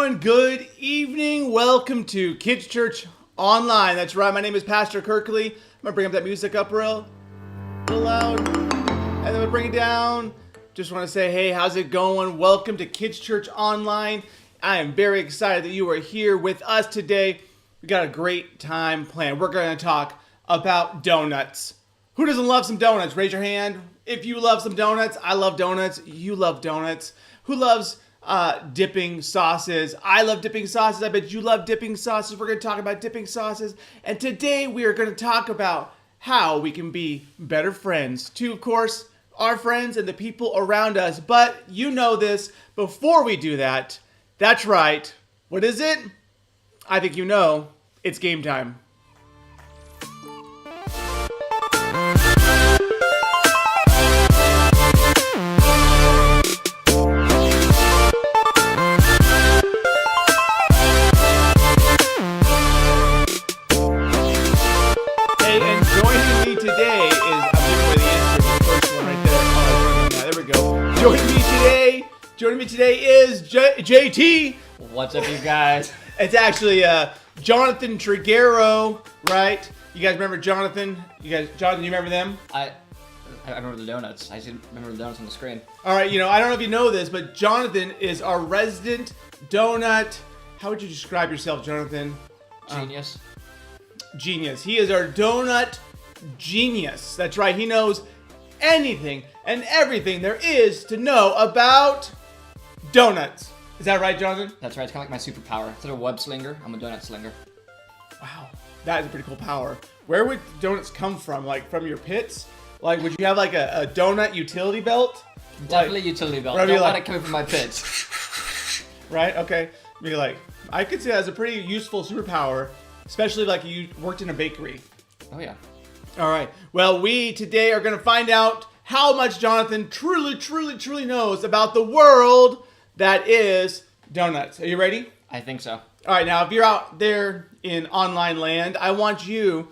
everyone. Good evening. Welcome to Kids Church Online. That's right. My name is Pastor Kirkley. I'm going to bring up that music up real loud. And then we'll bring it down. Just want to say, hey, how's it going? Welcome to Kids Church Online. I am very excited that you are here with us today. We got a great time planned. We're going to talk about donuts. Who doesn't love some donuts? Raise your hand. If you love some donuts, I love donuts. You love donuts. Who loves dipping sauces? I love dipping sauces. I bet you love dipping sauces. We're going to talk about dipping sauces. And today we are going to talk about how we can be better friends to, of course, our friends and the people around us. But you know this. Before we do that, that's right. What is it? I think you know. It's game time. Joining me today is JT. What's up, you guys? It's actually Jonathan Triguero, right? You guys remember Jonathan? Jonathan, you remember them? I remember the donuts. I just remember the donuts on the screen. All right, I don't know if you know this, but Jonathan is our resident donut. How would you describe yourself, Jonathan? Genius. Genius. He is our donut genius. That's right. He knows anything and everything there is to know about donuts. Is that right, Jonathan? That's right. It's kind of like my superpower. Instead of a web slinger, I'm a donut slinger. Wow. That is a pretty cool power. Where would donuts come from? Like from your pits? Like would you have like a donut utility belt? Definitely utility belt. Don't let it come from my pits. Right? Okay. Maybe like, I could see that as a pretty useful superpower, especially like you worked in a bakery. Oh yeah. All right. Well, we today are going to find out how much Jonathan truly knows about the world that is donuts. Are you ready? I think so. All right. Now, if you're out there in online land, I want you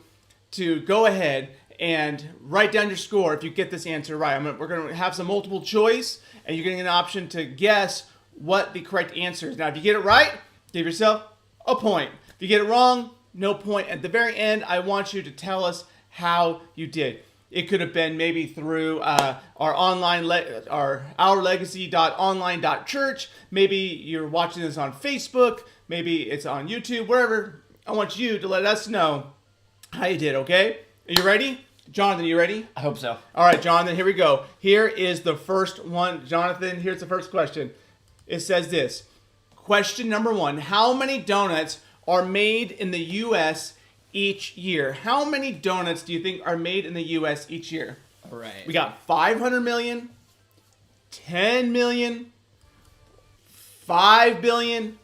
to go ahead and write down your score if you get this answer right. We're going to have some multiple choice, and you're getting an option to guess what the correct answer is. Now, if you get it right, give yourself a point. If you get it wrong, no point. At the very end, I want you to tell us how you did. It could have been maybe through our online, ourlegacy.online.church. Maybe you're watching this on Facebook. Maybe it's on YouTube, wherever. I want you to let us know how you did, okay? Are you ready? Jonathan, you ready? I hope so. All right, Jonathan, here we go. Here is the first one. Jonathan, here's the first question. It says this. Question number 1. How many donuts are made in the U.S. each year? How many donuts do you think are made in the U.S. each year? All right. We got 500 million, 10 million, 5 billion,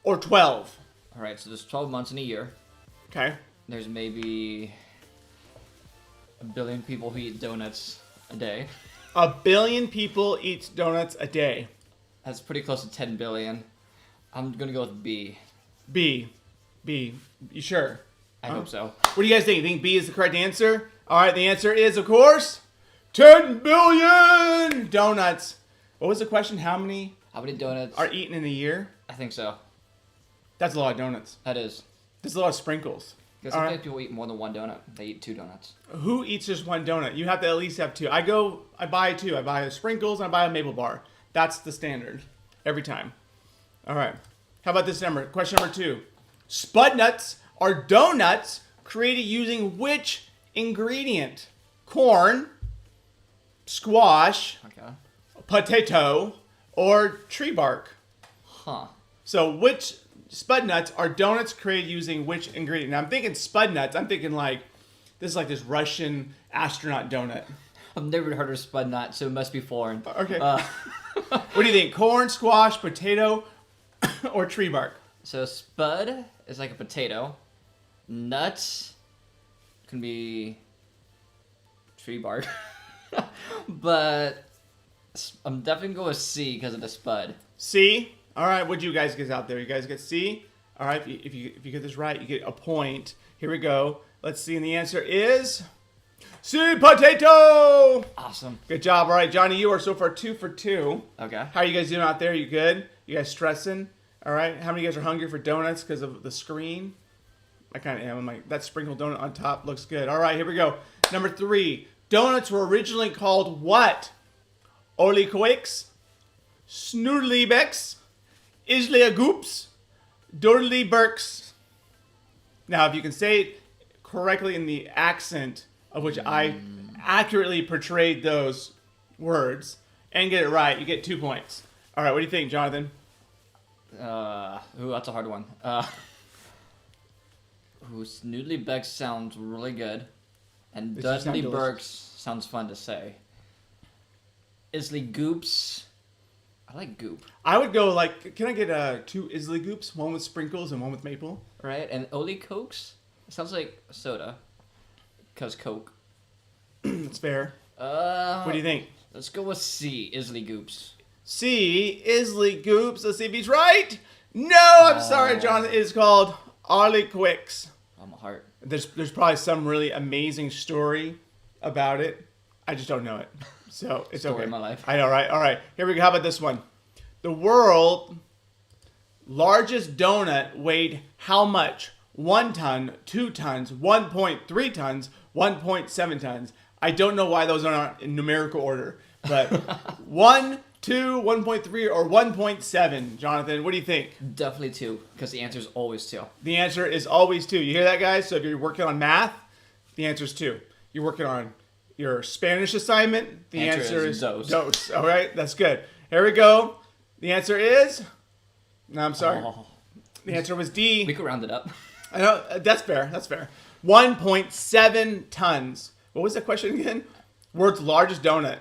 or 12. All right, so there's 12 months in a year. Okay. There's maybe 1 billion people who eat donuts a day. 1 billion people eat donuts a day. That's pretty close to 10 billion. I'm going to go with B. B. You sure? I hope so. What do you guys think? You think B is the correct answer? All right, the answer is, of course, 10 billion donuts. What was the question? How many donuts are eaten in a year? I think so. That's a lot of donuts. That is. That's a lot of sprinkles. Because sometimes people eat more than one donut. They eat 2 donuts. Who eats just one donut? You have to at least have 2. I buy 2. I buy sprinkles and I buy a maple bar. That's the standard. Every time. All right. How about this number? Question number 2. Spud nuts are donuts created using which ingredient? Corn, squash, Okay. potato, or tree bark? Huh. So which spud nuts are donuts created using which ingredient? Now I'm thinking spud nuts. I'm thinking like this Russian astronaut donut. I've never heard of spud nut, so it must be foreign. Okay. What do you think? Corn, squash, potato, or tree bark? So spud is like a potato. Nuts can be tree bark. But I'm definitely going with C because of the spud. C? All right, what'd you guys get out there? You guys get C? All right, if you get this right, you get a point. Here we go. Let's see, and the answer is sweet potato. Awesome. Good job. All right, Johnny, you are so far 2 for 2. Okay. How are you guys doing out there? You good? You guys stressing? All right. How many of you guys are hungry for donuts because of the screen? I kind of am. I'm like, that sprinkled donut on top looks good. All right, here we go. Number 3. Donuts were originally called what? Oliekoeks, Snoodlebecks, Isleagoops, Doodleberks. Now, if you can say it correctly in the accent of which I accurately portrayed those words and get it right, you get 2 points. All right, what do you think, Jonathan? That's a hard one. Snoodlebecks sounds really good, and This just sound Dudley delicious. Burks sounds fun to say. Isleagoops, I like goop, I would go like, can I get 2 Isleagoops? One with sprinkles and one with maple? right? And Oliekoeks, it sounds like soda, cause Coke. That's fair. What do you think? Let's go with C. Isleagoops. C, Isleagoops. Let's see if he's right. No, I'm sorry, Jonathan. It is called Oliekoeks. I'm a heart. There's probably some really amazing story about it. I just don't know it. So it's Story okay. of my life. I know, right? All right. Here we go. How about this one? The world's largest donut weighed how much? 1 ton, 2 tons, 1.3 tons, 1.7 tons. I don't know why those are not in numerical order, but 1, 2, 1.3, or 1.7. Jonathan, what do you think? Definitely 2, because the answer is always 2. The answer is always 2. You hear that, guys? So if you're working on math, the answer is 2. You're working on your Spanish assignment, the answer is dos. dos. All right, that's good. Here we go. The answer is... No, I'm sorry. Oh, The answer was D. we could round it up. I know, that's fair. That's fair. 1.7 tons. What was the question again? World's largest donut.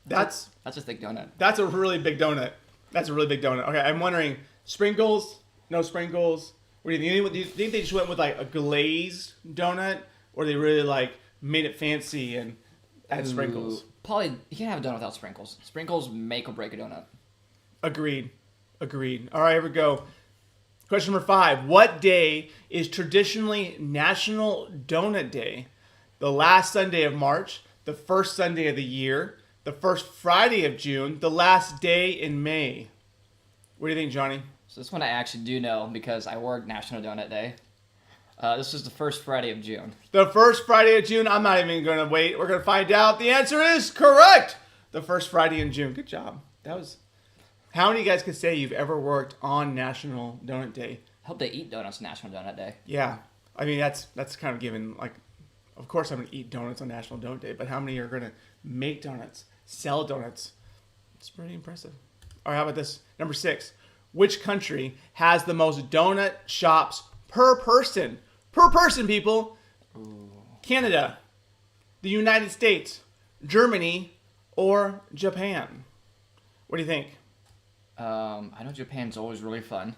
That's That's a thick donut. a really big donut. That's a really big donut. Okay, I'm wondering, sprinkles? No sprinkles? What do you think? Do you think they just went with like a glazed donut, or they really like made it fancy and add sprinkles? Ooh, probably, you can't have a donut without sprinkles. Sprinkles make or break a donut. Agreed. Agreed. All right, here we go. Question number 5. What day is traditionally National Donut Day? The last Sunday of March, the first Sunday of the year, the first Friday of June, the last day in May. What do you think, Johnny? So this one I actually do know because I work National Donut Day. This is the first Friday of June. The first Friday of June. I'm not even going to wait. We're going to find out. The answer is correct. The first Friday in June. Good job. That was... How many of you guys could say you've ever worked on National Donut Day? I hope they eat donuts National Donut Day. Yeah. I mean, that's kind of given, like, of course I'm going to eat donuts on National Donut Day, but how many are going to make donuts, sell donuts? It's pretty impressive. All right, how about this? Number 6. Which country has the most donut shops per person? Per person, people. Ooh. Canada, the United States, Germany, or Japan? What do you think? I know Japan's always really fun.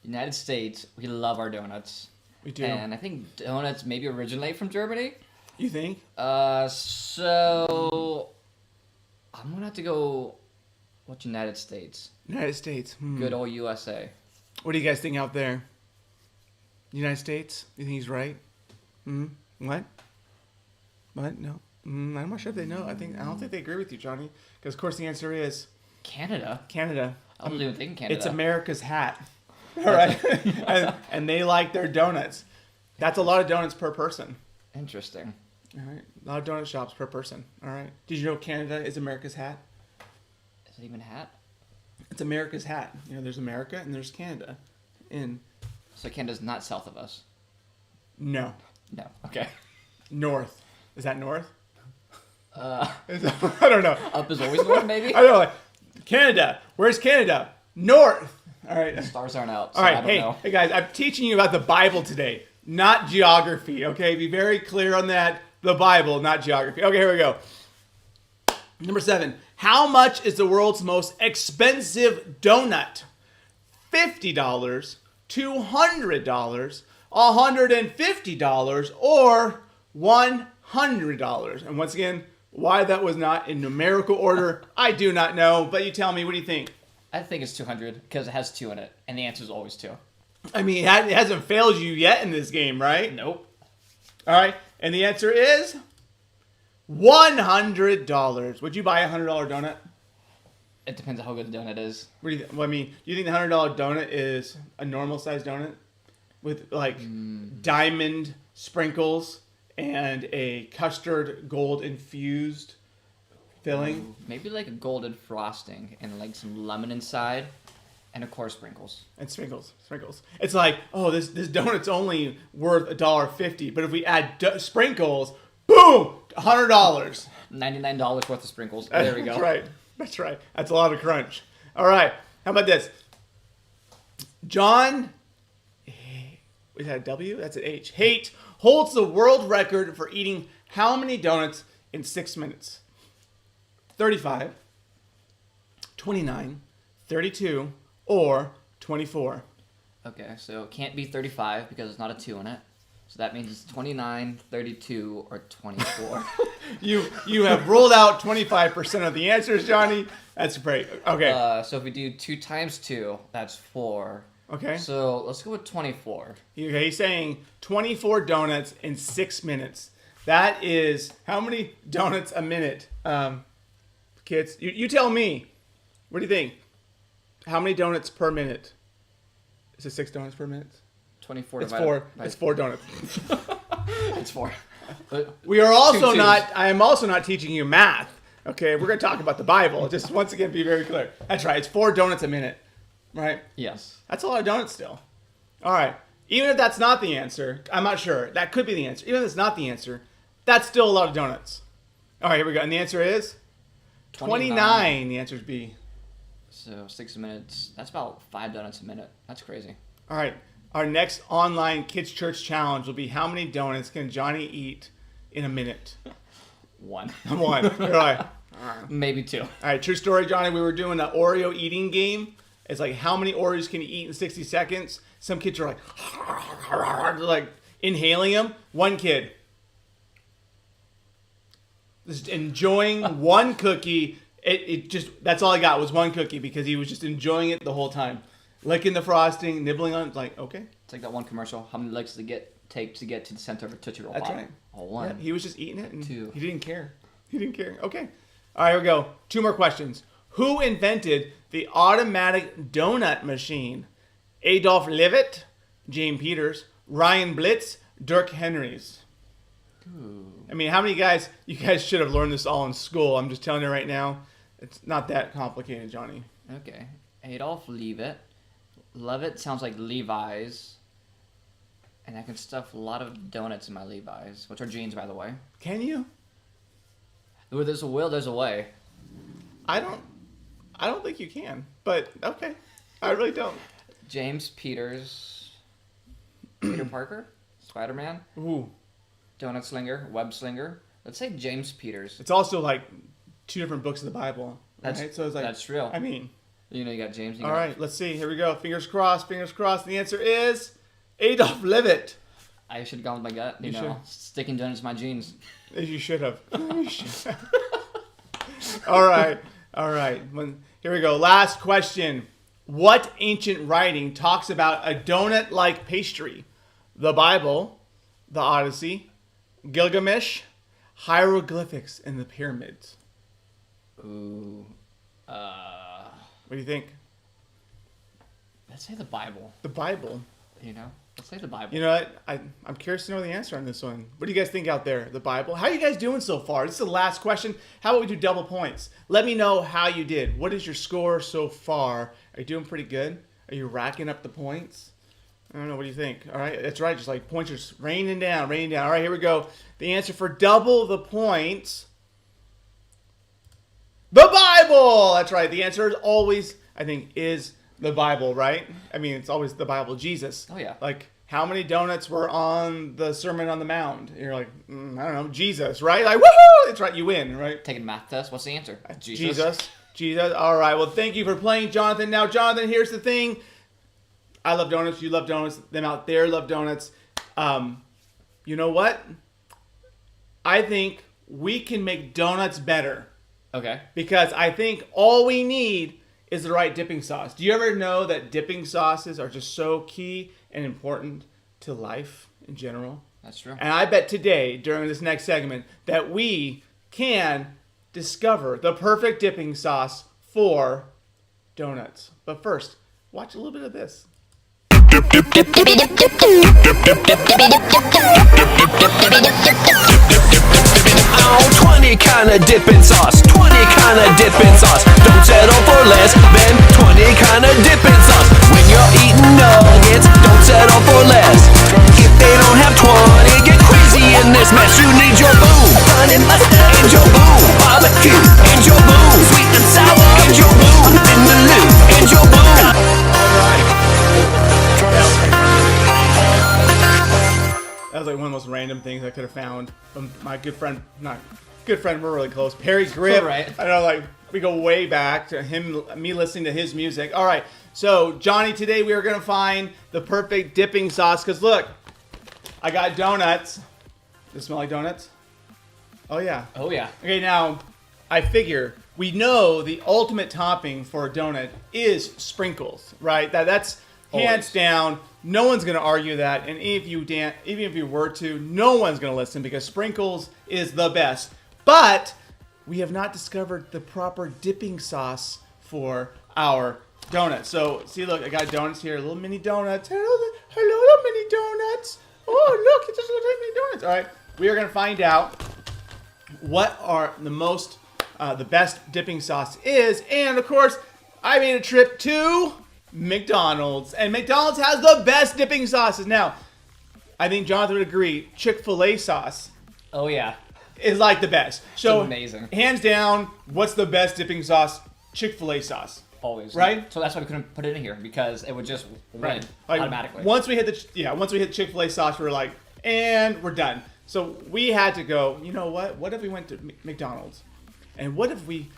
United States, we love our donuts. We do. And I think donuts maybe originate from Germany. You think? So I'm gonna have to go with United States. United States. Good old USA. What do you guys think out there? United States? You think he's right? What? What? No. I'm not sure if they know. I don't think they agree with you, Johnny. Because of course the answer is Canada. Canada. I wasn't even thinking Canada. It's America's hat. All right. and they like their donuts. That's a lot of donuts per person. Interesting. All right. A lot of donut shops per person. All right. Did you know Canada is America's hat? Is it even a hat? It's America's hat. You know, there's America and there's Canada. So Canada's not south of us. No. No. Okay. North. Is that north? Uh, I don't know. Up is always north, maybe. I don't know. Like, Canada. Where's Canada? North. All right. Stars aren't out. So All right. I don't Hey, know. hey guys, I'm teaching you about the Bible today, not geography. Okay, be very clear on that. The Bible, not geography. Okay, here we go. Number 7. How much is the world's most expensive donut? $50, $200, $150, or $100? And once again, why that was not in numerical order, I do not know. But you tell me, what do you think? I think it's 200 because it has 2 in it, and the answer is always 2. I mean, it hasn't failed you yet in this game, right? Nope. All right, and the answer is $100. Would you buy a $100 donut? It depends on how good the donut is. What do you well, I mean, do you think the $100 donut is a normal sized donut with like diamond sprinkles and a custard gold infused filling Maybe like a golden frosting and like some lemon inside, and of course sprinkles. and sprinkles? It's like, oh, this donut's only worth $1.50, but if we add sprinkles, boom, $100. $99 worth of sprinkles. There we go. That's right. That's right. That's a lot of crunch. All right. How about this? John, is that a W? That's an H. Haight holds the world record for eating how many donuts in 6 minutes? 35, 29, 32, or 24. Okay, so it can't be 35 because it's not a 2 in it. So that means it's 29, 32, or 24. You have ruled out 25% of the answers, Johnny. That's great. Okay. So if we do 2 times 2, that's 4. Okay. So let's go with 24. Okay, he's saying 24 donuts in 6 minutes. That is how many donuts a minute? Kids, you tell me. What do you think? How many donuts per minute? Is it 6 donuts per minute? 24 It's divided 4. by- It's 4 donuts. It's 4. But We are also Two twos. not. I am also not teaching you math. Okay, we're going to talk about the Bible. Just once again, be very clear. That's right. It's 4 donuts a minute, right? yes. That's a lot of donuts still. All right. Even if that's not the answer, I'm not sure. That could be the answer. Even if it's not the answer, that's still a lot of donuts. All right, here we go. And the answer is 29. The answer is B. So 6 minutes. That's about 5 donuts a minute. That's crazy. All right. Our next online Kids Church challenge will be how many donuts can Johnny eat in a minute? 1. 1. All right. Maybe 2. All right. True story, Johnny. We were doing an Oreo eating game. It's like how many Oreos can you eat in 60 seconds? Some kids are like, they're like inhaling them. One kid just enjoying one cookie. It just, that's all I got was one cookie because he was just enjoying it the whole time. Licking the frosting, nibbling on it. Like, okay. It's like that one commercial. How many legs does it take to get to the center of a Tootsie Roll That's Pop? right. Oh, 1. Yeah, he was just eating it and 2. he didn't care. He didn't care. Okay. All right, here we go. 2 more questions. Who invented the automatic donut machine? Adolf Levitt, James Peters, Ryan Blitz, Dirk Henrys. Ooh. I mean, how many guys, you guys should have learned this all in school. I'm just telling you right now. It's not that complicated, Johnny. Okay. Adolf Levitt. Levitt sounds like Levi's. And I can stuff a lot of donuts in my Levi's, which are jeans, by the way. Can you? Where there's a will, there's a way. I don't think you can, but okay. I really don't. James Peters. Peter Parker? Spider-Man? Ooh. Donut Slinger? Web Slinger? Let's say James Peters. It's also like 2 different books of the Bible. That's, Right? So it's like, that's real. I mean, You know, you got James. You all got, right, let's see. Here we go. Fingers crossed. Fingers crossed. The answer is Adolf Levitt. I should have gone with my gut. You You know, sticking donuts in my jeans. You should have. You should have. All right. All right. Here we go. Last question. What ancient writing talks about a donut-like pastry? The Bible, the Odyssey, Gilgamesh, hieroglyphics, and the pyramids. Ooh. What do you think? Let's say the Bible. The Bible. You know? Let's say the Bible. You know what? I'm curious to know the answer on this one. What do you guys think out there? The Bible? How are you guys doing so far? This is the last question. How about we do double points? Let me know how you did. What is your score so far? Are you doing pretty good? Are you racking up the points? I don't know. What do you think? All right. That's right. Just like points are just raining down, raining down. All right. Here we go. The answer for double the points. The Bible! That's right. The answer is always, I think, is the Bible, right? I mean, it's always the Bible, Jesus. Oh, yeah. Like, how many donuts were on the Sermon on the Mount? You're like, I don't know, Jesus, right? Like, woohoo! That's right, you win, right? Taking a math test. What's the answer? Jesus. All right, well, thank you for playing, Jonathan. Now, Jonathan, here's the thing. I love donuts. You love donuts. Them out there love donuts. You know what? I think we can make donuts better. Okay. Because I think all we need is the right dipping sauce. Do you ever know that dipping sauces are just so key and important to life in general? That's true. And I bet today, during this next segment, that we can discover the perfect dipping sauce for donuts. But first, watch a little bit of this. Oh, 20 kind of dipping sauce, 20 kind of dipping sauce. Don't settle for less than 20 kind of dipping sauce. When you're eating nuggets, don't settle for less. If they don't have 20, get crazy in this mess. You need your boom, honey mustard, and your boom, barbecue, and your boom, sweet and sour, and your boom, in the loop, and your boom. That was like one of the most random things I could have found from my good friend, not good friend, we're really close, Perry Grip. Right. I know, like, we go way back to me listening to his music. All right, so Johnny, today we are going to find the perfect dipping sauce, because look, I got donuts. Does it smell like donuts? Oh, yeah. Oh yeah. Okay, now, I figure we know the ultimate topping for a donut is sprinkles, right? That's hands Always. down. No one's going to argue that, and even if you were to, no one's going to listen because sprinkles is the best. But we have not discovered the proper dipping sauce for our donuts. So, see, look, I got donuts here, little mini donuts. Hello, little mini donuts. Oh, look, it's just little mini donuts. All right, we are going to find out what are the best dipping sauce is, and of course, I made a trip to McDonald's, and McDonald's has the best dipping sauces. Now, I think Jonathan would agree, Chick-fil-A sauce Oh yeah. is like the best. So, amazing. hands down, what's the best dipping sauce? Chick-fil-A sauce. Always. Right? So that's why we couldn't put it in here, because it would just win Like, automatically. Once we hit Chick-fil-A sauce, we were like, and we're done. So we had to go, you know what? What if we went to McDonald's? And what if we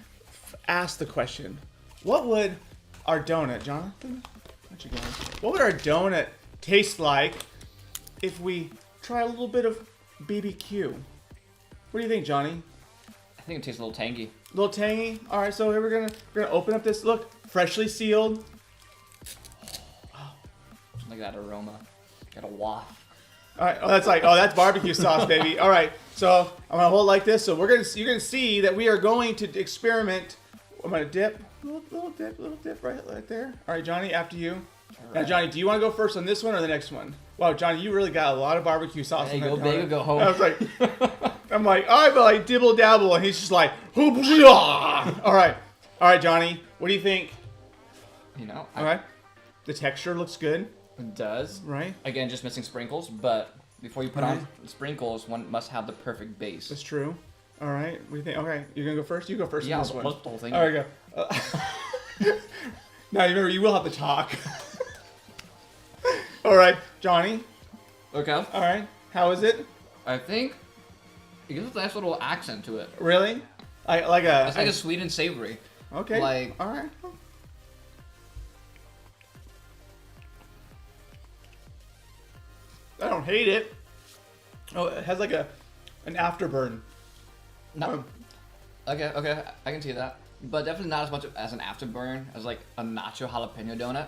asked the question, what would our donut, Jonathan? Where'd you go? What would our donut taste like if we try a little bit of BBQ? What do you think, Johnny? I think it tastes a little tangy. A little tangy. All right, so here we're gonna open up this. Look, freshly sealed. Like that aroma. Got a waft. All right, that's barbecue sauce, baby. All right, so I'm gonna hold it like this. So you're gonna see that we are going to experiment. I'm gonna dip, little dip right there. All right, Johnny, after you. Now, Johnny, do you want to go first on this one or the next one? Wow, Johnny, you really got a lot of barbecue sauce. Hey, in that go big donut. or go home. I was like, I'm like, all right, but like dibble dabble, and he's just like, all right, Johnny, what do you think? You know, All right, the texture looks good, it does. right? Again, just missing sprinkles, but before you put Right. on sprinkles, one must have the perfect base. That's true. All right, what do you think? Okay, you're gonna go first. You go first. Yeah, on this I'll one. post the whole thing. All right, go. Now remember, you will have to talk. All right, Johnny. Okay. All right, how is it? I think it gives a nice little accent to it. Really? It's like a sweet and savory. Okay. like- all right. I don't hate it. Oh, it has like an afterburn. No. Okay, I can see that. But definitely not as much as an afterburn as like a nacho jalapeno donut.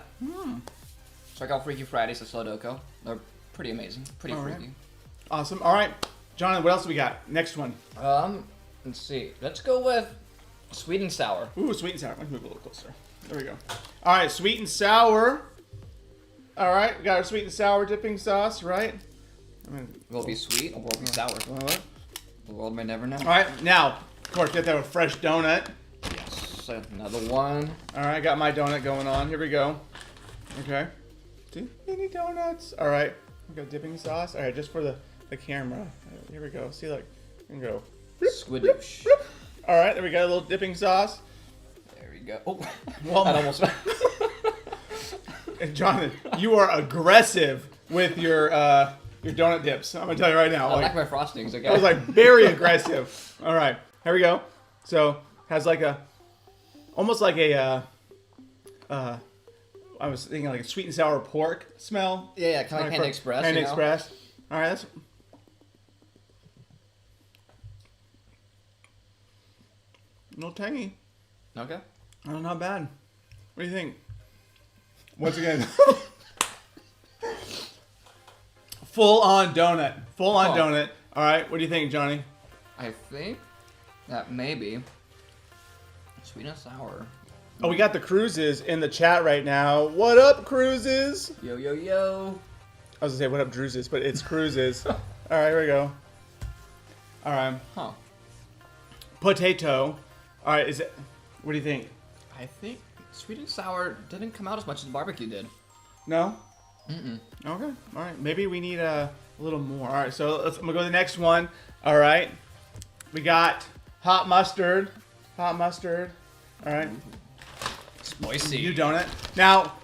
Check out Freaky Fridays at Slodoco. They're pretty amazing. Pretty All right. freaky. Awesome. All right, Jonathan, what else do we got? Next one. Let's see. Let's go with sweet and sour. Ooh, sweet and sour. Let's move a little closer. There we go. All right, sweet and sour. All right, we got our sweet and sour dipping sauce, right? Will it be sweet or will it be sour? All right. The world may never know. All right, now, of course, get that with fresh donut. Yes. Another one. All right, got my donut going on. Here we go. Okay. 2 mini donuts. All right, we got dipping sauce. All right, just for the camera. Here we go. See, look, we can go. Squidoosh. All right, there we go. A little dipping sauce. There we go. Oh, Well, that almost. And Jonathan, you are aggressive with your donut dips. I'm gonna tell you right now. I like my frostings. Okay. I was like very aggressive. All right, here we go. So has like almost like a I was thinking like a sweet and sour pork smell. yeah, kind of like Panda Express. Panda you know? Express. All right, that's a little tangy. Okay. Oh, not bad. What do you think? Once again, full on donut. Full on Oh. donut. All right, what do you think, Johnny? I think that maybe sweet and sour Oh, we got the Cruises in the chat right now. What up, Cruises? Yo, yo, yo. I was gonna say what up, Druzes, but it's Cruises. All right, here we go. All right, Huh. potato. All right, is it? What do you think? I think sweet and sour didn't come out as much as barbecue did. No. Okay. All right. Maybe we need a little more. All right. So I'm gonna go to the next one. All right. We got hot mustard. Hot mustard. All right. Spicy. You donut. Now,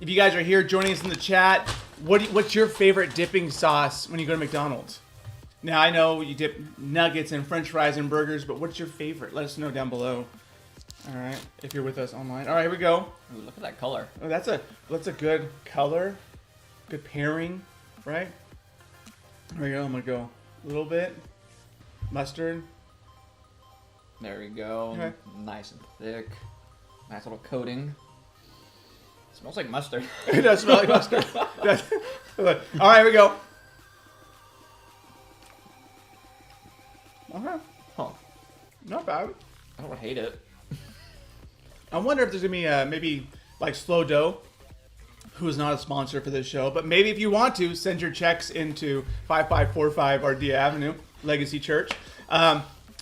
if you guys are here joining us in the chat, what's your favorite dipping sauce when you go to McDonald's? Now I know you dip nuggets and French fries and burgers, but what's your favorite? Let us know down below. All right. If you're with us online. All right. Here we go. Ooh, look at that color. Oh, that's a good color, good pairing, right? There we go. I'm gonna go a little bit mustard. There we go. Okay. Nice and thick. Nice little coating. Smells like mustard. It does smell like mustard. All right, here we go. Okay, Huh. not bad. I don't hate it. I wonder if there's gonna be maybe like Slow Dough, who is not a sponsor for this show, but maybe if you want to send your checks into 5545 Ardea Avenue, Legacy Church.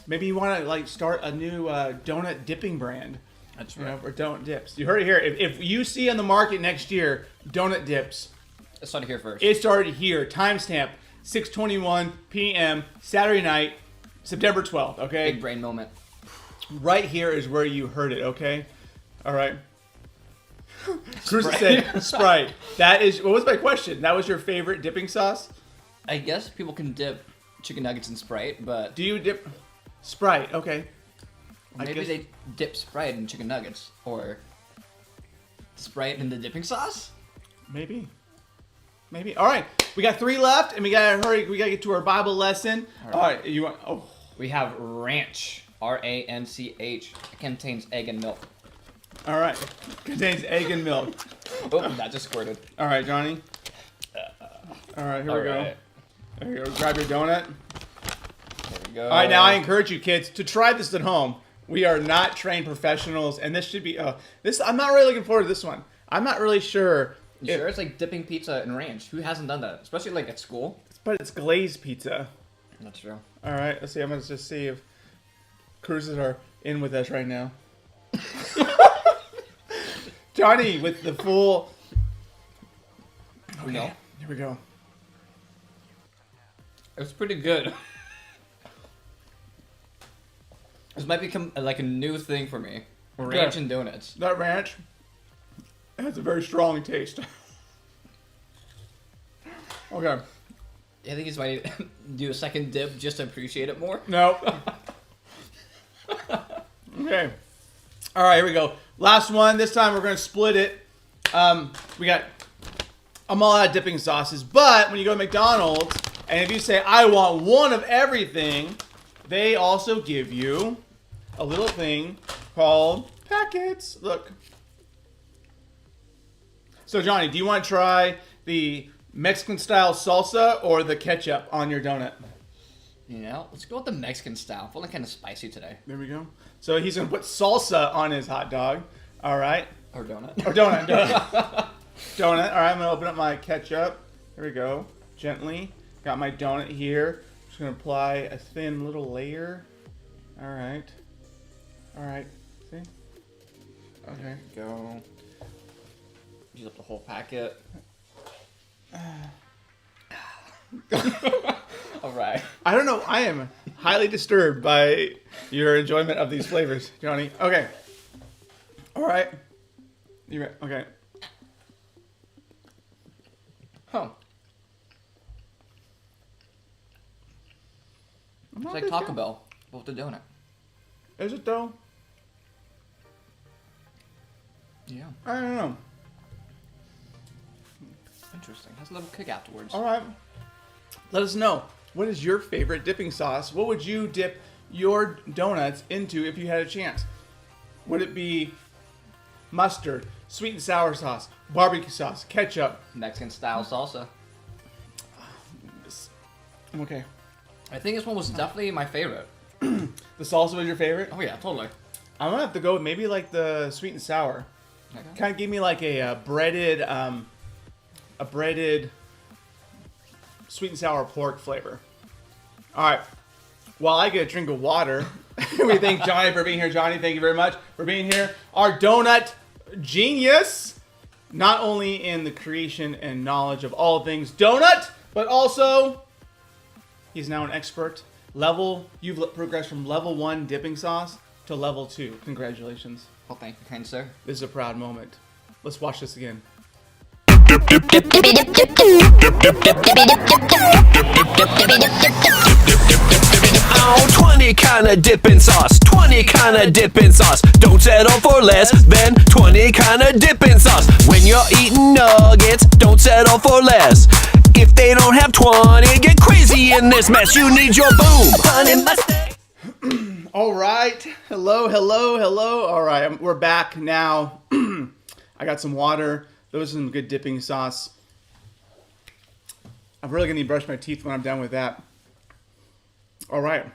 Maybe you want to like start a new donut dipping brand. That's You right. know, or donut dips. You heard it here. If you see on the market next year donut dips, Let's start here first. it started here. Timestamp 6:21 p.m. Saturday night, September 12th. Okay, Big brain moment. right here is where you heard it. Okay, all right. Cruiser said Sprite. That is. What was my question? That was your favorite dipping sauce? I guess people can dip chicken nuggets in Sprite, but Do you dip Sprite? Okay. I maybe guess- they dip Sprite in chicken nuggets or Sprite in the dipping sauce. Maybe. Maybe. All right. We got 3 left, and we gotta hurry. We gotta get to our Bible lesson. All right. You want? Oh. We have ranch. RANCH. It contains egg and milk. All right. Contains egg and milk. Oh, that just squirted. All right, Johnny. All right. Here we go. Alright. There you go. Grab your donut. There we go. All right. Now I encourage you kids to try this at home. We are not trained professionals, and this should be. This. I'm not really looking forward to this one. I'm not really sure. You sure it's like dipping pizza in ranch? Who hasn't done that? Especially like at school. But it's glazed pizza. That's true. All right. Let's see. I'm gonna just see if cruises are in with us right now. Johnny with the full. Okay. No. Here we go. It was pretty good. This might become like a new thing for me. Ranch and donuts. That ranch has a very strong taste. Okay. I think it's might do a second dip just to appreciate it more. No. Okay. All right, here we go. Last one. This time we're going to split it. We got. I'm all out of dipping sauces, but when you go to McDonald's and if you say I want one of everything, they also give you a little thing called packets. Look. So Johnny, do you want to try the Mexican style salsa or the ketchup on your donut? You know, let's go with the Mexican style. Feeling kind of spicy today. There we go. So he's gonna put salsa on his hot dog. All right. Or donut. Or donut. Donut. All right. I'm gonna open up my ketchup. Here we go. Gently. Got my donut here. Just gonna apply a thin little layer. All right. All right. See? Okay. Go. Use up the whole packet. All right. I don't know. I am highly disturbed by your enjoyment of these flavors, Johnny. Okay. All right. You ready? Okay. Huh. I'm It's not like this Taco guy. Bell, but with the donut. Is it though? Yeah. I don't know. Interesting. Has a little kick afterwards. All right. Let us know. What is your favorite dipping sauce? What would you dip your donuts into if you had a chance? Would it be mustard, sweet and sour sauce, barbecue sauce, ketchup? Mexican style salsa. Okay. I think this one was definitely my favorite. The salsa was your favorite? Oh yeah, totally. I'm gonna have to go with maybe like the sweet and sour. Okay. Kind of give me like a breaded sweet and sour pork flavor. All right. While I get a drink of water, we thank Johnny for being here. Johnny, thank you very much for being here. Our donut genius, not only in the creation and knowledge of all things donut, but also he's now an expert. You've progressed from level 1 dipping sauce to level 2. Congratulations. Well, thank you, kind sir. This is a proud moment. Let's watch this again. Oh, 20 kinda dipping sauce, 20 kinda dipping sauce. Don't settle for less than 20 kinda dipping sauce. When you're eating nuggets, don't settle for less. If they don't have 20, get crazy in this mess. You need your boom, honey mustang. All right. Hello. All right. We're back now. I got some water. Those are some good dipping sauce. I'm really going to need to brush my teeth when I'm done with that. All right.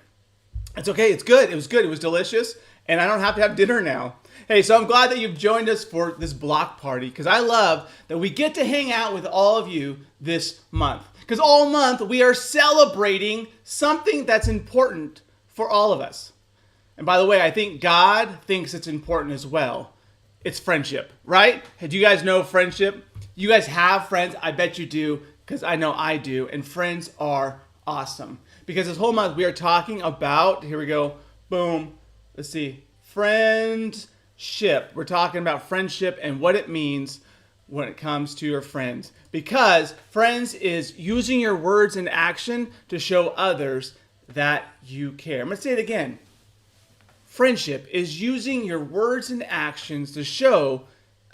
It's okay. It's good. It was good. It was delicious. And I don't have to have dinner now. Hey, so I'm glad that you've joined us for this block party because I love that we get to hang out with all of you this month. Because all month we are celebrating something that's important for all of us. And by the way, I think God thinks it's important as well. It's friendship, right? Do you guys know friendship? You guys have friends? I bet you do, because I know I do. And friends are awesome. Because this whole month we are talking about, here we go, boom, let's see, friendship. We're talking about friendship and what it means when it comes to your friends. Because friends is using your words in action to show others that you care. I'm going to say it again. Friendship is using your words and actions to show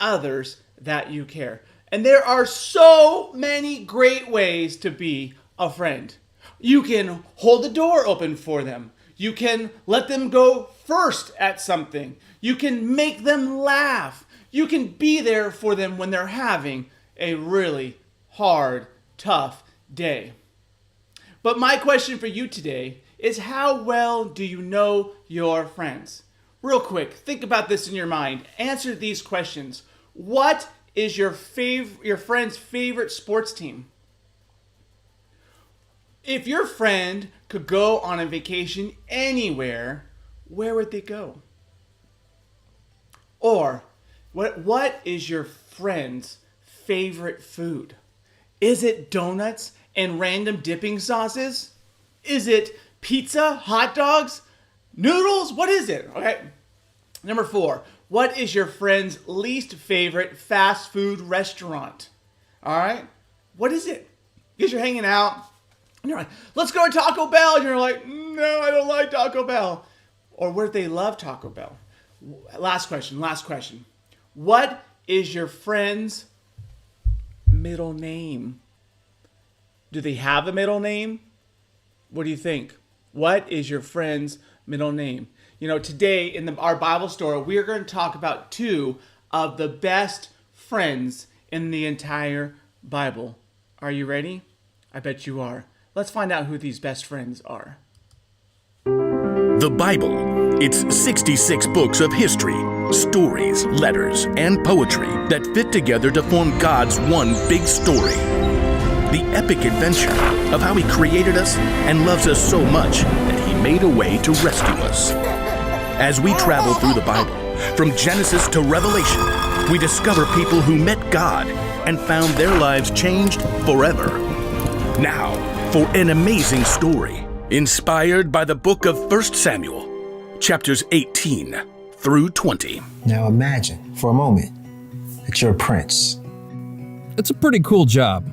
others that you care. And there are so many great ways to be a friend. You can hold the door open for them. You can let them go first at something. You can make them laugh. You can be there for them when they're having a really hard, tough day. But my question for you today is, how well do you know your friends? Real quick, think about this in your mind. Answer these questions. What is your friend's favorite sports team? If your friend could go on a vacation anywhere, where would they go? Or what is your friend's favorite food? Is it donuts and random dipping sauces? Is it pizza, hot dogs, noodles? What is it? Okay. Number 4, what is your friend's least favorite fast food restaurant? All right. What is it? Because you're hanging out and you're like, let's go to Taco Bell. And you're like, no, I don't like Taco Bell. Or where they love Taco Bell. Last question. What is your friend's middle name? Do they have a middle name? What do you think? What is your friend's middle name? You know, today in our Bible story, we're going to talk about 2 of the best friends in the entire Bible. Are you ready? I bet you are. Let's find out who these best friends are. The Bible. It's 66 books of history, stories, letters, and poetry that fit together to form God's one big story. The epic adventure of how He created us and loves us so much that He made a way to rescue us. As we travel through the Bible, from Genesis to Revelation, we discover people who met God and found their lives changed forever. Now, for an amazing story, inspired by the book of 1 Samuel, chapters 18 through 20. Now imagine, for a moment, that you're a prince. It's a pretty cool job.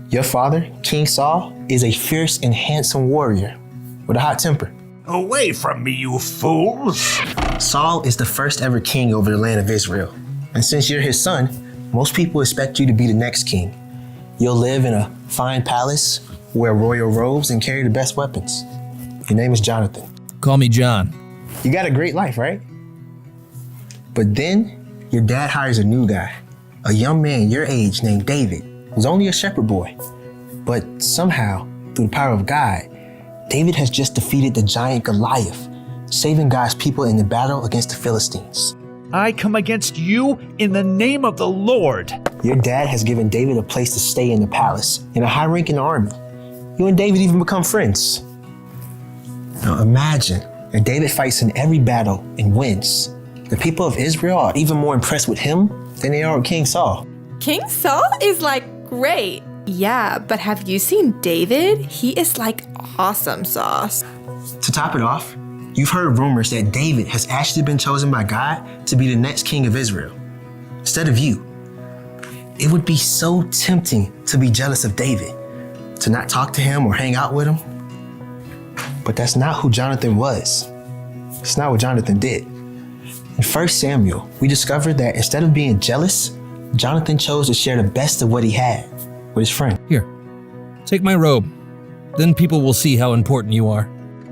Your father, King Saul, is a fierce and handsome warrior with a hot temper. Away from me, you fools! Saul is the first ever king over the land of Israel. And since you're his son, most people expect you to be the next king. You'll live in a fine palace, wear royal robes, and carry the best weapons. Your name is Jonathan. Call me John. You got a great life, right? But then, your dad hires a new guy, a young man your age named David, who's only a shepherd boy. But somehow, through the power of God, David has just defeated the giant Goliath, saving God's people in the battle against the Philistines. I come against you in the name of the Lord. Your dad has given David a place to stay in the palace and a high rank in the army. You and David even become friends. Now imagine that David fights in every battle and wins. The people of Israel are even more impressed with him than they are with King Saul. King Saul is like great. Yeah, but have you seen David? He is like awesome sauce. To top it off, you've heard rumors that David has actually been chosen by God to be the next king of Israel, instead of you. It would be so tempting to be jealous of David, to not talk to him or hang out with him. But that's not who Jonathan was. It's not what Jonathan did. In 1 Samuel, we discovered that instead of being jealous, Jonathan chose to share the best of what he had with his friend. Here, take my robe. Then people will see how important you are.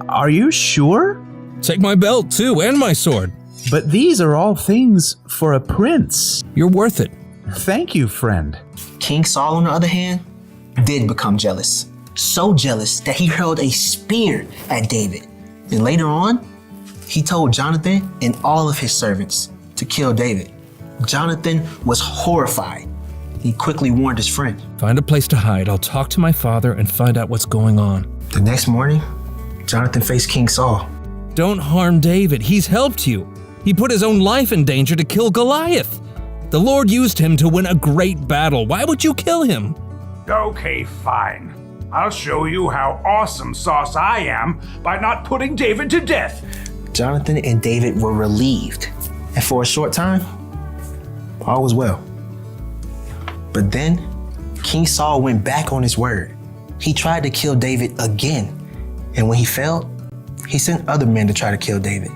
Are you sure? Take my belt, too, and my sword. But these are all things for a prince. You're worth it. Thank you, friend. King Saul, on the other hand, did become jealous. So jealous that he hurled a spear at David. And later on, he told Jonathan and all of his servants to kill David. Jonathan was horrified. He quickly warned his friend. Find a place to hide. I'll talk to my father and find out what's going on. The next morning, Jonathan faced King Saul. Don't harm David. He's helped you. He put his own life in danger to kill Goliath. The Lord used him to win a great battle. Why would you kill him? Okay, fine. I'll show you how awesome sauce I am by not putting David to death. Jonathan and David were relieved, and for a short time, all was well. But then, King Saul went back on his word. He tried to kill David again, and when he failed, he sent other men to try to kill David.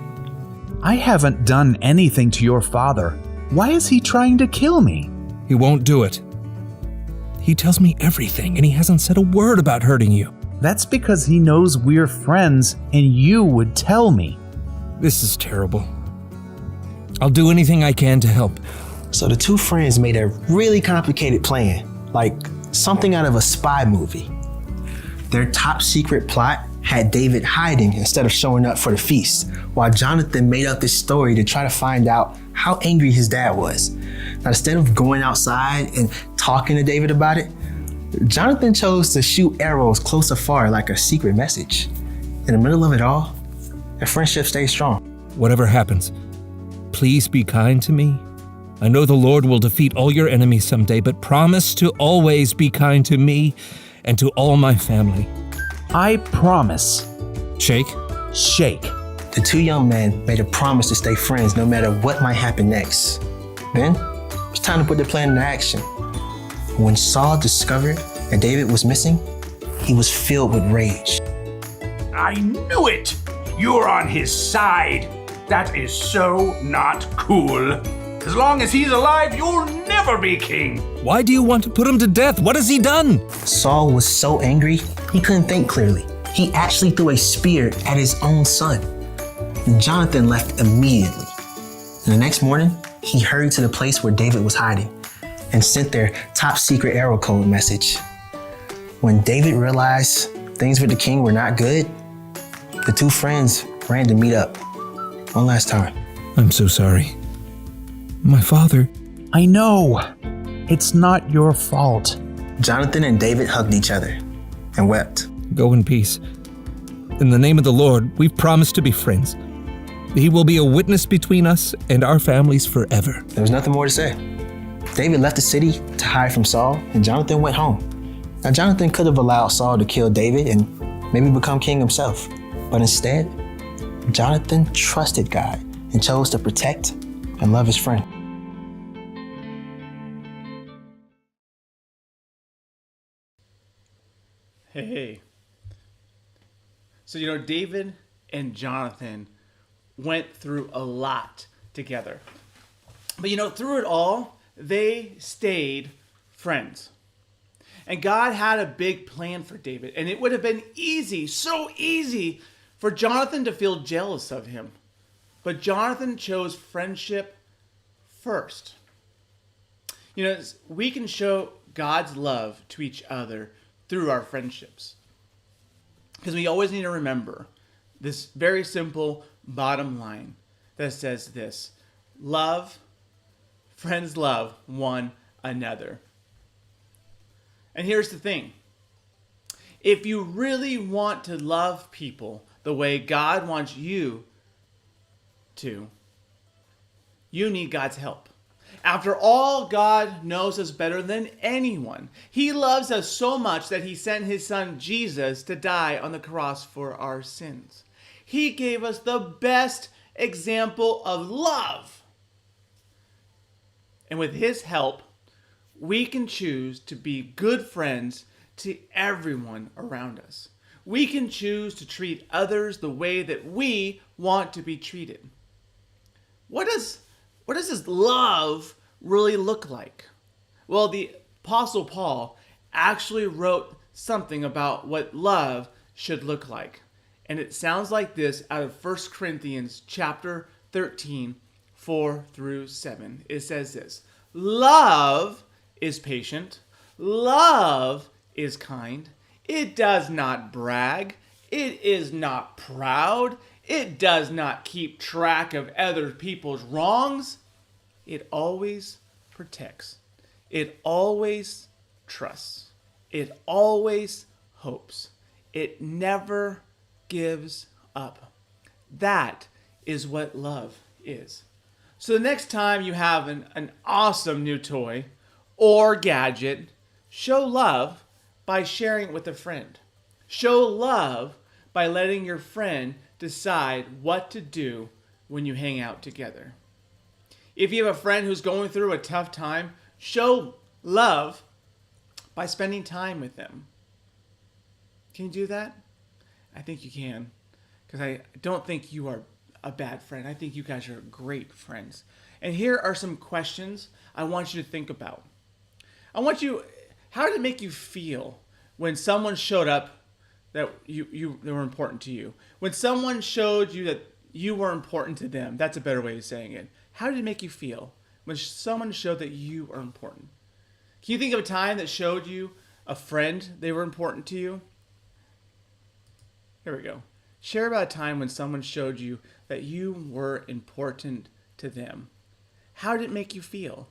I haven't done anything to your father. Why is he trying to kill me? He won't do it. He tells me everything, and he hasn't said a word about hurting you. That's because he knows we're friends and you would tell me. This is terrible. I'll do anything I can to help. So the two friends made a really complicated plan, like something out of a spy movie. Their top secret plot had David hiding instead of showing up for the feast, while Jonathan made up this story to try to find out how angry his dad was. Now, instead of going outside and talking to David about it, Jonathan chose to shoot arrows close or far like a secret message. In the middle of it all, their friendship stayed strong. Whatever happens, please be kind to me. I know the Lord will defeat all your enemies someday, but promise to always be kind to me and to all my family. I promise. Shake. Shake. The two young men made a promise to stay friends no matter what might happen next. Then, it was time to put their plan into action. When Saul discovered that David was missing, he was filled with rage. I knew it! You're on his side. That is so not cool. As long as he's alive, you'll never be king. Why do you want to put him to death? What has he done? Saul was so angry, he couldn't think clearly. He actually threw a spear at his own son. Jonathan left immediately. And the next morning, he hurried to the place where David was hiding and sent their top secret arrow code message. When David realized things with the king were not good, the two friends ran to meet up one last time. I'm so sorry. My father. I know. It's not your fault. Jonathan and David hugged each other and wept. Go in peace. In the name of the Lord, we've promised to be friends. He will be a witness between us and our families forever. There was nothing more to say. David left the city to hide from Saul, and Jonathan went home. Now, Jonathan could have allowed Saul to kill David and maybe become king himself. But instead, Jonathan trusted God and chose to protect and love his friend. Hey. So, David and Jonathan went through a lot together. But, through it all, they stayed friends. And God had a big plan for David. And it would have been easy, so easy, for Jonathan to feel jealous of him. But Jonathan chose friendship first. We can show God's love to each other through our friendships. Because we always need to remember this very simple bottom line that says this: friends love one another. And here's the thing. If you really want to love people the way God wants you to, you need God's help. After all, God knows us better than anyone. He loves us so much that he sent his son Jesus to die on the cross for our sins. He gave us the best example of love. And with his help, we can choose to be good friends to everyone around us. We can choose to treat others the way that we want to be treated. What does this love really look like? Well, the Apostle Paul actually wrote something about what love should look like. And it sounds like this out of 1 Corinthians chapter 13, 4 through 7. It says this: love is patient. Love is kind. It does not brag. It is not proud. It does not keep track of other people's wrongs. It always protects. It always trusts. It always hopes. It never gives up. That is what love is. So the next time you have an awesome new toy or gadget, show love by sharing it with a friend. Show love by letting your friend decide what to do when you hang out together. If you have a friend who's going through a tough time, show love by spending time with them. Can you do that? I think you can, because I don't think you are a bad friend. I think you guys are great friends. And here are some questions I want you to think about. How did it make you feel when someone showed up that they were important to you? When someone showed you that you were important to them, that's a better way of saying it. How did it make you feel when someone showed that you are important? Can you think of a time that showed you a friend they were important to you? Here we go. Share about a time when someone showed you that you were important to them. How did it make you feel?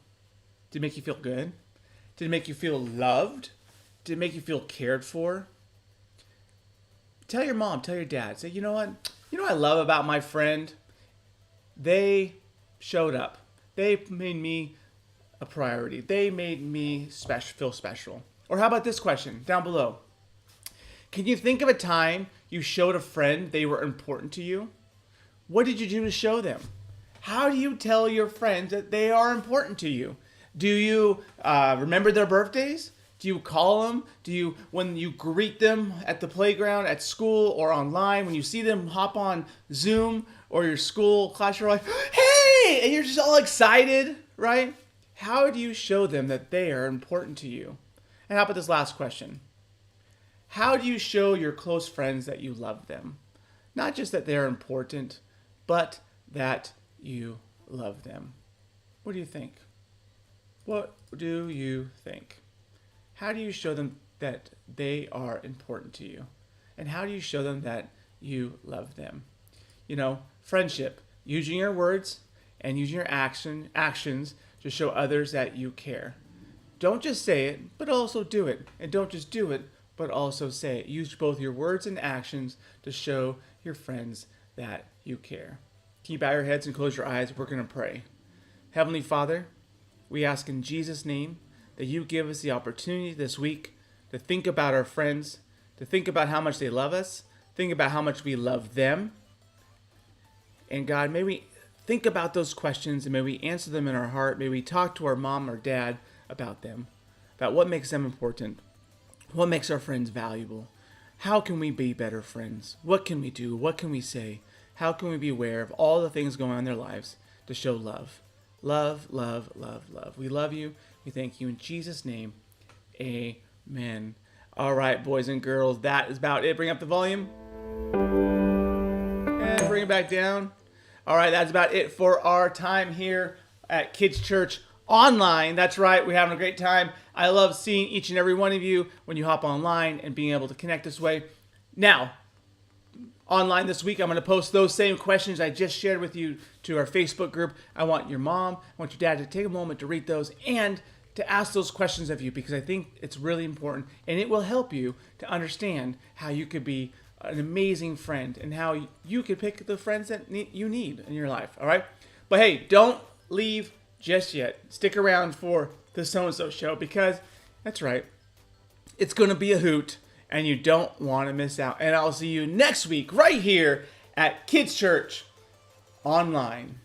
Did it make you feel good? Did it make you feel loved? Did it make you feel cared for? Tell your mom, tell your dad. Say, you know what? You know what I love about my friend? They showed up. They made me a priority. They made me feel special. Or how about this question down below? Can you think of a time you showed a friend they were important to you? What did you do to show them? How do you tell your friends that they are important to you? Do you remember their birthdays? Do you call them? When you greet them at the playground, at school, or online, when you see them hop on Zoom or your school class, you're like, hey, and you're just all excited, right? How do you show them that they are important to you? And how about this last question? How do you show your close friends that you love them? Not just that they're important, but that you love them. What do you think? What do you think? How do you show them that they are important to you? And how do you show them that you love them? You know, friendship, using your words and using your actions to show others that you care. Don't just say it, but also do it. And don't just do it, but also say it. Use both your words and actions to show your friends that you care. Can you bow your heads and close your eyes? We're going to pray. Heavenly Father, we ask in Jesus' name that you give us the opportunity this week to think about our friends, to think about how much they love us, think about how much we love them. And God, may we think about those questions and may we answer them in our heart. May we talk to our mom or dad about them, about what makes them important, what makes our friends valuable. How can we be better friends? What can we do? What can we say? How can we be aware of all the things going on in their lives to show love? Love, love, love, love. We love you. We thank you in Jesus' name. Amen. All right, boys and girls, that is about it. Bring up the volume. And bring it back down. All right, that's about it for our time here at Kids Church Online. That's right, we're having a great time. I love seeing each and every one of you when you hop online and being able to connect this way. Now, Online this week. I'm going to post those same questions I just shared with you to our Facebook group. I want your mom, I want your dad to take a moment to read those and to ask those questions of you, because I think it's really important and it will help you to understand how you could be an amazing friend and how you could pick the friends that you need in your life. All right. But hey, don't leave just yet. Stick around for the So-and-So Show, because that's right, it's going to be a hoot and you don't want to miss out. And I'll see you next week right here at Kids Church Online.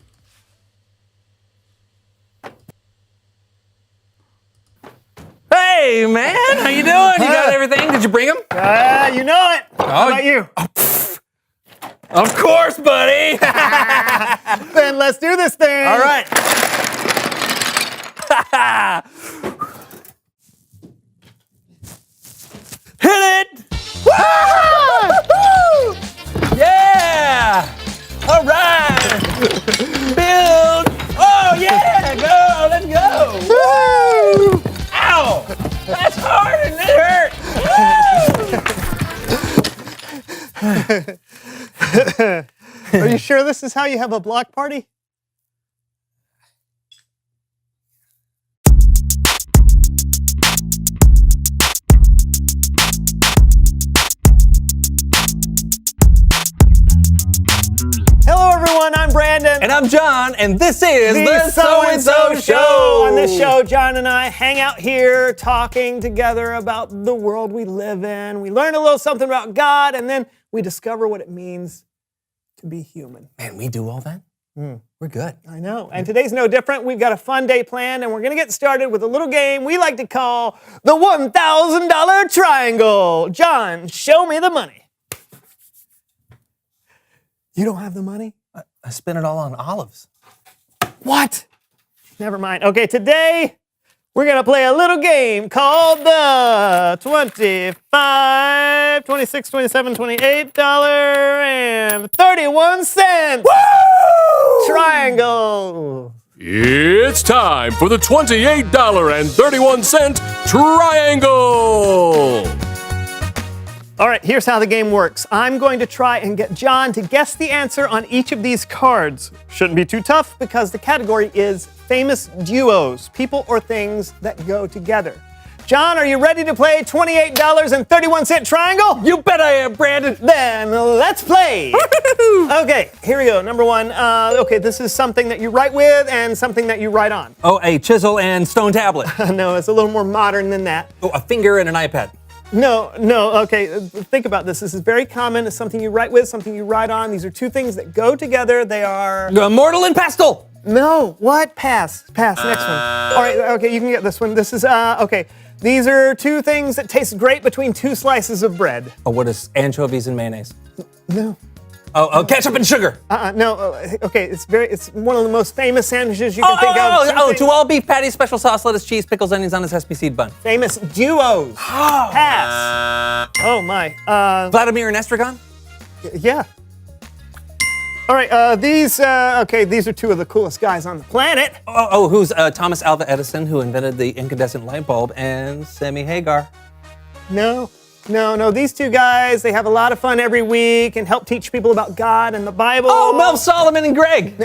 Hey, man, how you doing? You got everything? Did you bring them? You know it. How about you? Of course, buddy. Then let's do this thing. All right. Hit it! Woo! Yeah! All right! Build! Oh, yeah! Go! Let's go! Woo! Ow! That's hard and it hurt! Are you sure this is how you have a block party? Hello, everyone. I'm Brandon. And I'm John, and this is the So-and-So Show. On this show, John and I hang out here talking together about the world we live in. We learn a little something about God, and then we discover what it means to be human. Man, we do all that? We're good. I know. And today's no different. We've got a fun day planned, and we're going to get started with a little game we like to call the $1,000 Triangle. John, show me the money. You don't have the money? I spent it all on olives. What? Never mind. Okay, today we're going to play a little game called the $25, $26, $27, $28.31 Triangle. It's time for the $28.31 Triangle! All right, here's how the game works. I'm going to try and get John to guess the answer on each of these cards. Shouldn't be too tough because the category is famous duos, people or things that go together. John, are you ready to play $28.31 Triangle? You bet I am, Brandon. Then let's play. Okay, here we go. Number one. Okay, this is something that you write with and something that you write on. Oh, a chisel and stone tablet. No, it's a little more modern than that. Oh, a finger and an iPad. No, okay, think about this. This is very common. It's something you write with, something you write on. These are two things that go together. They are... Mortal and pestle! No, what? Pass, next one. All right, okay, you can get this one. This is, okay. These are two things that taste great between two slices of bread. Oh, what is anchovies and mayonnaise? No. Oh, ketchup and sugar. No, okay, it's one of the most famous sandwiches you can think of. To all beef patties, special sauce, lettuce, cheese, pickles, onions on a sesame seed bun. Famous duos. Pass. Oh my. Vladimir and Estragon? Yeah. All right, these are two of the coolest guys on the planet. Who's Thomas Alva Edison, who invented the incandescent light bulb, and Sammy Hagar? No, these two guys, they have a lot of fun every week and help teach people about God and the Bible. Oh, Mel Solomon and Greg.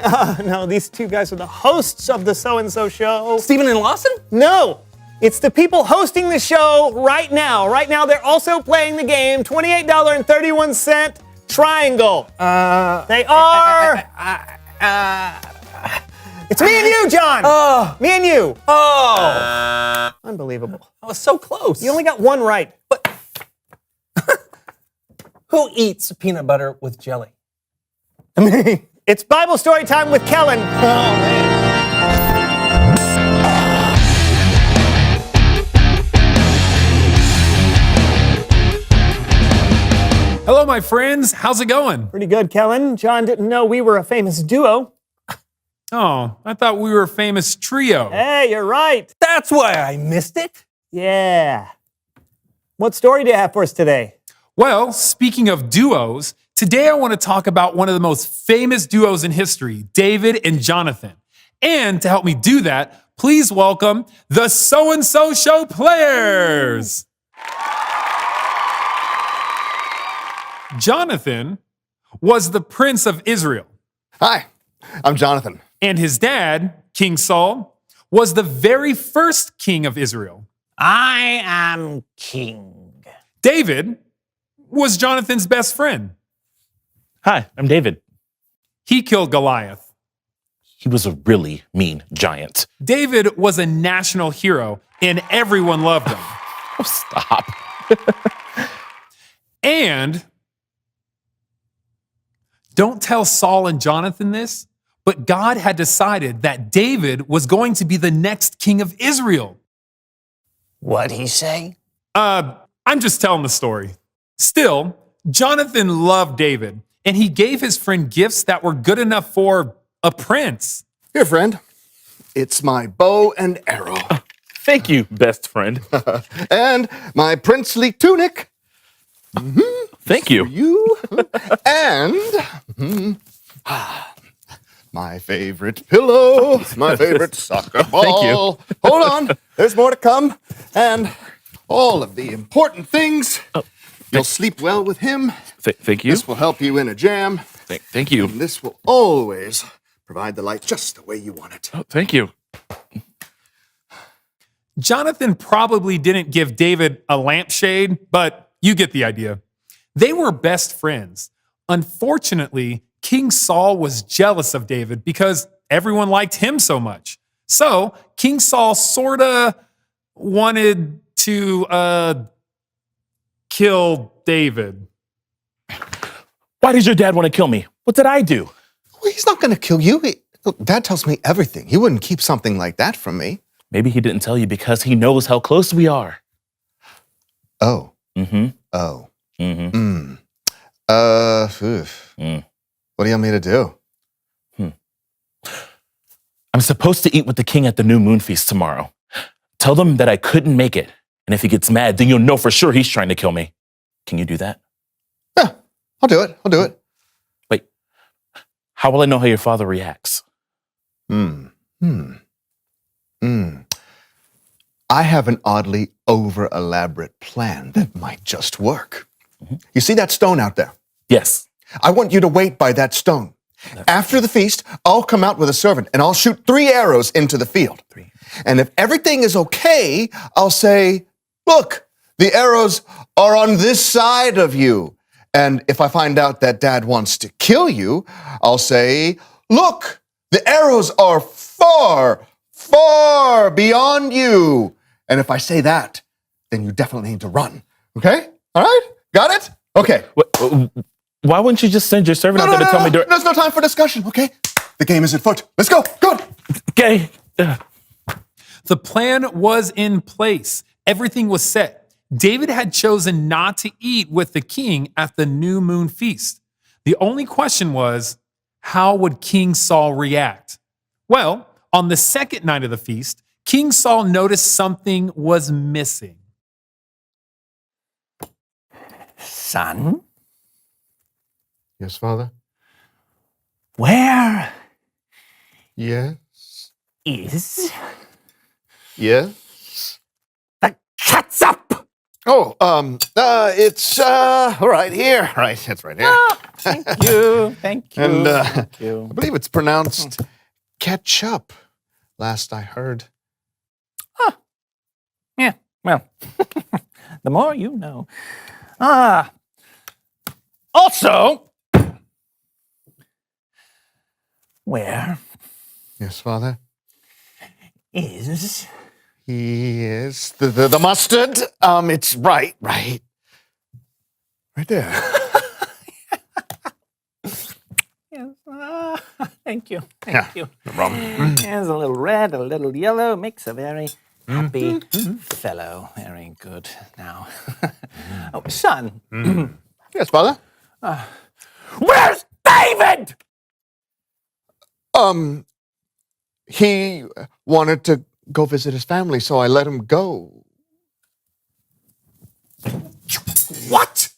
No, these two guys are the hosts of the So-and-So Show. Stephen and Lawson? No, it's the people hosting the show right now. Right now, they're also playing the game, $28.31 Triangle. They are... It's me and you, John! Oh. Me and you. Oh. Unbelievable. I was so close. You only got one right. But who eats peanut butter with jelly? It's Bible story time with Kellen. Oh, man. Hello, my friends. How's it going? Pretty good, Kellen. John didn't know we were a famous duo. Oh, I thought we were a famous trio. Hey, you're right. That's why I missed it. Yeah. What story do you have for us today? Well, speaking of duos, today I want to talk about one of the most famous duos in history, David and Jonathan. And to help me do that, please welcome the So-and-So Show players. Jonathan was the prince of Israel. Hi, I'm Jonathan. And his dad, King Saul, was the very first king of Israel. I am king. David was Jonathan's best friend. Hi, I'm David. He killed Goliath. He was a really mean giant. David was a national hero, and everyone loved him. Oh, stop. And don't tell Saul and Jonathan this, but God had decided that David was going to be the next king of Israel. What'd he say? I'm just telling the story. Still, Jonathan loved David, and he gave his friend gifts that were good enough for a prince. Here, friend. It's my bow and arrow. Thank you, best friend. And my princely tunic. Thank you. For you. And my favorite pillow. My favorite soccer ball. Thank you. Hold on. There's more to come. And all of the important things. You'll sleep well with him. Thank you. This will help you in a jam. Thank you. And this will always provide the light just the way you want it. Oh, thank you. Jonathan probably didn't give David a lampshade, but you get the idea. They were best friends. Unfortunately, King Saul was jealous of David because everyone liked him so much. So King Saul sorta wanted to kill David. Why did your dad want to kill me? What did I do? Well, he's not going to kill you. Look, Dad tells me everything. He wouldn't keep something like that from me. Maybe he didn't tell you because he knows how close we are. Oh. Mm-hmm. Oh. Mm-hmm. What do you want me to do? I'm supposed to eat with the king at the new moon feast tomorrow. Tell them that I couldn't make it. And if he gets mad, then you'll know for sure he's trying to kill me. Can you do that? Yeah, I'll do it. Wait, how will I know how your father reacts? I have an oddly over-elaborate plan that might just work. You see that stone out there? Yes. I want you to wait by that stone. After the feast, I'll come out with a servant and I'll shoot 3 arrows into the field. And if everything is okay, I'll say, look, the arrows are on this side of you. And if I find out that Dad wants to kill you, I'll say, look, the arrows are far, far beyond you. And if I say that, then you definitely need to run. Okay? All right? Got it? Okay. Why wouldn't you just send your servant out there to tell me? There's no time for discussion, okay? The game is afoot. Let's go. Go. Okay. The plan was in place. Everything was set. David had chosen not to eat with the king at the new moon feast. The only question was, how would King Saul react? Well, on the second night of the feast, King Saul noticed something was missing. Son? Yes, Father? Where Yes. is Yes. the catsup? Oh, it's right here. Right, it's right here. Oh, thank you. Thank you. And thank you. I believe it's pronounced ketchup, last I heard. Yeah, well, the more you know. Also, where Yes, Father? is Yes. The mustard? It's right there. Yes. Thank you. Yeah, Thank you. no problem. There's a little red, a little yellow, makes a very happy fellow. Very good. Now, oh, son. Yes, Father? Where's David? He wanted to go visit his family, so I let him go. What?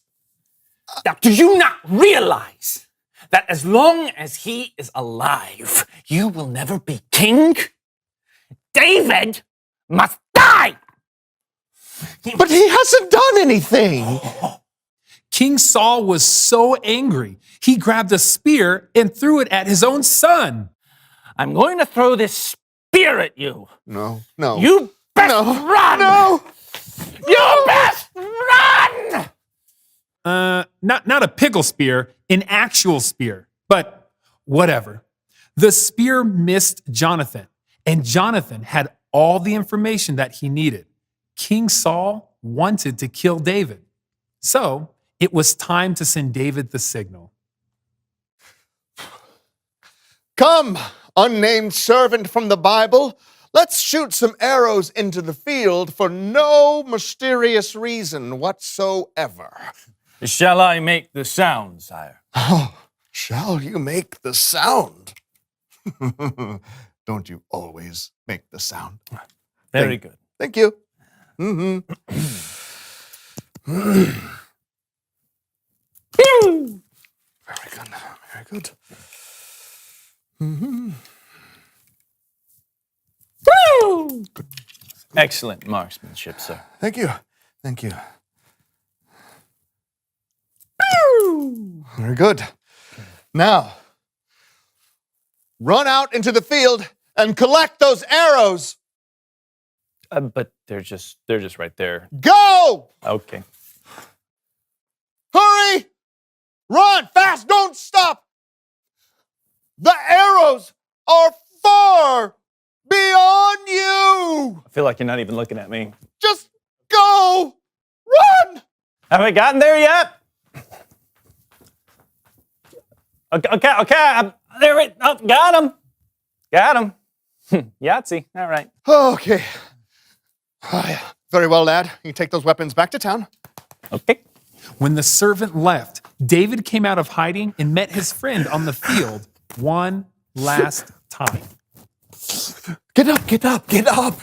Now, do you not realize that as long as he is alive, you will never be king? David must die! But he hasn't done anything. King Saul was so angry, he grabbed a spear and threw it at his own son. I'm going to throw this spear at you. No, no. You best run! No! You best run! Not a pickle spear, an actual spear. But whatever. The spear missed Jonathan, and Jonathan had all the information that he needed. King Saul wanted to kill David. So it was time to send David the signal. Come, unnamed servant from the Bible. Let's shoot some arrows into the field for no mysterious reason whatsoever. Shall I make the sound, sire? Oh, shall you make the sound? Don't you always make the sound? Very good. Thank you. Mm-hmm. Very good. Very good. Mm-hmm. Excellent marksmanship, sir. Thank you. Thank you. Very good. Now, run out into the field and collect those arrows. But they're just right there. Go! Okay. Hurry! Run fast! Don't stop! The arrows are far beyond you! I feel like you're not even looking at me. Just go! Run! Have I gotten there yet? Okay. There it. Oh, got him. Got him. Yahtzee. All right. Okay. Oh, yeah. Very well, lad. You can take those weapons back to town. Okay. When the servant left, David came out of hiding and met his friend on the field one last time. Get up, get up, get up.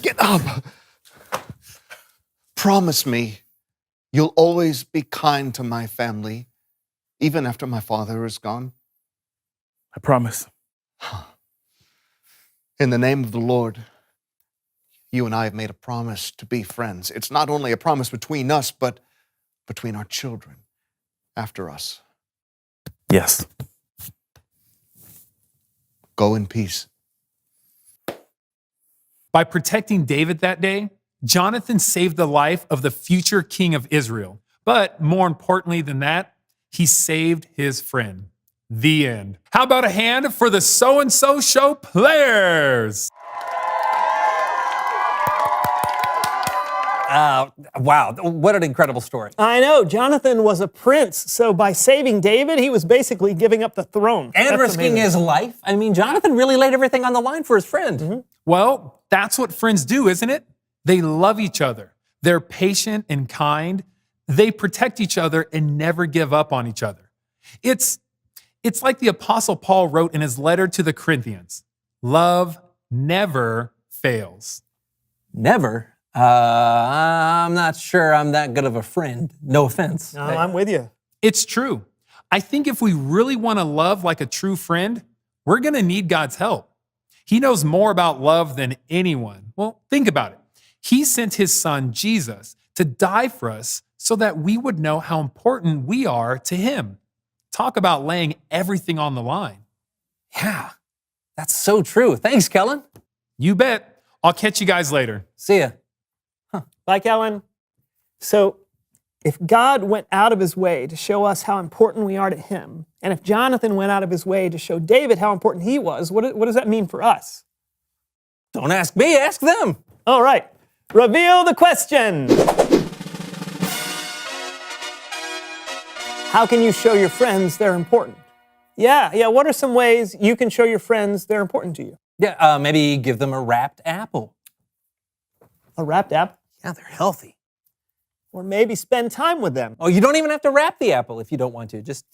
Get up. Promise me you'll always be kind to my family, even after my father is gone. I promise. In the name of the Lord, you and I have made a promise to be friends. It's not only a promise between us, but between our children after us. Yes. Go in peace. By protecting David that day, Jonathan saved the life of the future king of Israel. But more importantly than that, he saved his friend. The end. How about a hand for the So-and-So Show players? Wow, what an incredible story. I know, Jonathan was a prince, so by saving David, he was basically giving up the throne. And That's risking amazing. his life. I mean, Jonathan really laid everything on the line for his friend. Mm-hmm. Well, that's what friends do, isn't it? They love each other. They're patient and kind. They protect each other and never give up on each other. It's like the Apostle Paul wrote in his letter to the Corinthians. Love never fails. Never? I'm not sure I'm that good of a friend. No offense. No, I'm with you. It's true. I think if we really want to love like a true friend, we're going to need God's help. He knows more about love than anyone. Well, think about it. He sent his son, Jesus, to die for us so that we would know how important we are to him. Talk about laying everything on the line. Yeah, that's so true. Thanks, Kellen. You bet. I'll catch you guys later. See ya. Bye, Kellen. So, if God went out of his way to show us how important we are to him, and if Jonathan went out of his way to show David how important he was, what does that mean for us? Don't ask me, ask them. All right. Reveal the question. How can you show your friends they're important? Yeah, what are some ways you can show your friends they're important to you? Yeah, maybe give them a wrapped apple. A wrapped apple? Yeah, they're healthy. Or maybe spend time with them. Oh, you don't even have to wrap the apple if you don't want to. Just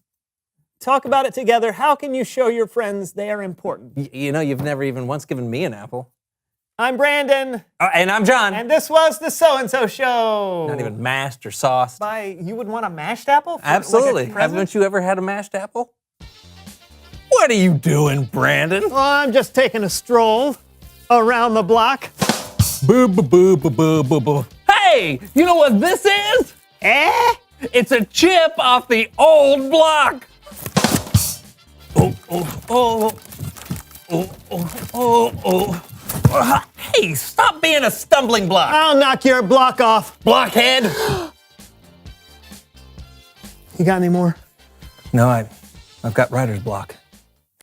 talk about it together. How can you show your friends they are important? You know, you've never even once given me an apple. I'm Brandon. And I'm John. And this was the So-and-So Show. Not even mashed or sauced. You would want a mashed apple? Absolutely. Like a present? Haven't you ever had a mashed apple? What are you doing, Brandon? Well, I'm just taking a stroll around the block. Boo, boo, boo, boo, boo, boo, boo. Hey, you know what this is? It's a chip off the old block. Hey, stop being a stumbling block. I'll knock your block off. Blockhead. You got any more? No, I've got writer's block.